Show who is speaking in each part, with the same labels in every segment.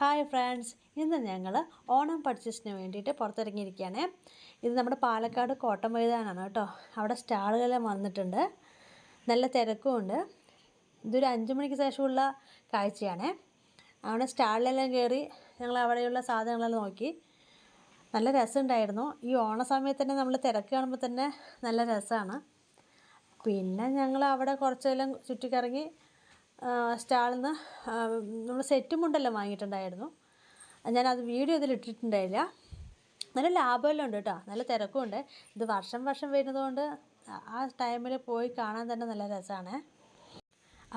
Speaker 1: Hi friends, ഇന്ന് ഞങ്ങൾ ഓണം പർച്ചേസിന് വേണ്ടിയിട്ട് പുറത്തിറങ്ങിയിരിക്കുകയാണ്. ഇത് നമ്മുടെ പാലക്കാട് കോട്ടം മൈതാനാണ് കേട്ടോ. അവിടെ സ്റ്റാളുകളെല്ലാം വന്നിട്ടുണ്ട്, നല്ല തിരക്കുമുണ്ട്. ഇതൊരു 5 മണിക്ക് ശേഷമുള്ള കാഴ്ചയാണ്. അവിടെ സ്റ്റാളിലെല്ലാം കയറി ഞങ്ങൾ അവിടെയുള്ള സാധനങ്ങളെല്ലാം നോക്കി. നല്ല രസമുണ്ടായിരുന്നു. ഈ ഓണ സമയത്ത് തന്നെ നമ്മൾ തിരക്ക് കാണുമ്പോൾ തന്നെ നല്ല രസമാണ്. പിന്നെ ഞങ്ങൾ അവിടെ കുറച്ചെല്ലാം ചുറ്റിക്കറങ്ങി. സ്റ്റാളിൽ നിന്ന് നമ്മൾ സെറ്റും മുണ്ടെല്ലാം വാങ്ങിയിട്ടുണ്ടായിരുന്നു. ഞാനത് വീഡിയോ ഇതിൽ ഇട്ടിട്ടുണ്ടായില്ല. നല്ല ലാഭമെല്ലാം ഉണ്ട് കേട്ടോ, നല്ല തിരക്കുമുണ്ട്. ഇത് വർഷം വരുന്നതുകൊണ്ട് ആ ടൈമിൽ പോയി കാണാൻ തന്നെ നല്ല രസമാണ്.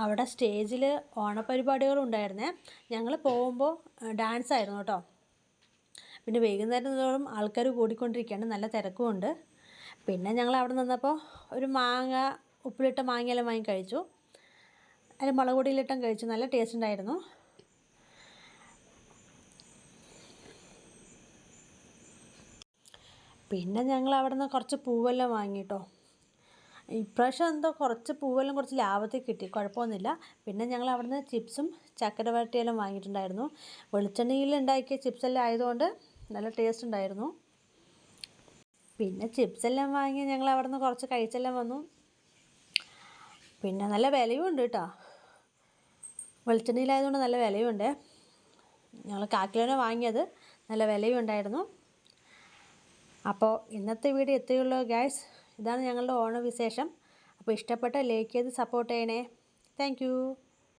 Speaker 1: അവിടെ സ്റ്റേജിൽ ഓണപരിപാടികളും ഉണ്ടായിരുന്നേ. ഞങ്ങൾ പോകുമ്പോൾ ഡാൻസ് ആയിരുന്നു കേട്ടോ. പിന്നെ വൈകുന്നേരം തോറും ആൾക്കാർ കൂടിക്കൊണ്ടിരിക്കുകയാണ്, നല്ല തിരക്കുമുണ്ട്. പിന്നെ ഞങ്ങൾ അവിടെ നിന്നപ്പോൾ ഒരു മാങ്ങ, ഉപ്പിലിട്ട മാങ്ങയെല്ലാം വാങ്ങി കഴിച്ചു. അതിൽ മുളക് പൊടിയിലിട്ടും കഴിച്ചു, നല്ല ടേസ്റ്റ് ഉണ്ടായിരുന്നു. പിന്നെ ഞങ്ങൾ അവിടെ നിന്ന് കുറച്ച് പൂവെല്ലാം വാങ്ങി കേട്ടോ. ഇപ്രാവശ്യം എന്തോ കുറച്ച് പൂവെല്ലാം കുറച്ച് ലാഭത്തിൽ കിട്ടി, കുഴപ്പമൊന്നുമില്ല. പിന്നെ ഞങ്ങൾ അവിടെ നിന്ന് ചിപ്സും ചക്കര വരട്ടിയെല്ലാം വാങ്ങിയിട്ടുണ്ടായിരുന്നു. വെളിച്ചെണ്ണയിൽ ഉണ്ടാക്കിയ ചിപ്സെല്ലാം ആയതുകൊണ്ട് നല്ല ടേസ്റ്റ് ഉണ്ടായിരുന്നു. പിന്നെ ചിപ്സെല്ലാം വാങ്ങി ഞങ്ങൾ അവിടെ നിന്ന് കുറച്ച് കഴിച്ചെല്ലാം വന്നു. പിന്നെ നല്ല വിലയും ഉണ്ട് കേട്ടോ, വെളിച്ചെണ്ണയിലായതുകൊണ്ട് നല്ല വിലയുണ്ട്. ഞങ്ങൾ കാക്കിലോനെ വാങ്ങിയത്, നല്ല വിലയും ഉണ്ടായിരുന്നു. അപ്പോൾ ഇന്നത്തെ വീഡിയോ എത്രയുള്ളൂ ഗൈസ്. ഇതാണ് ഞങ്ങളുടെ ഓണവിശേഷം. അപ്പോൾ ഇഷ്ടപ്പെട്ട ലൈക്ക് ചെയ്ത് സപ്പോർട്ട് ചെയ്യണേ. താങ്ക്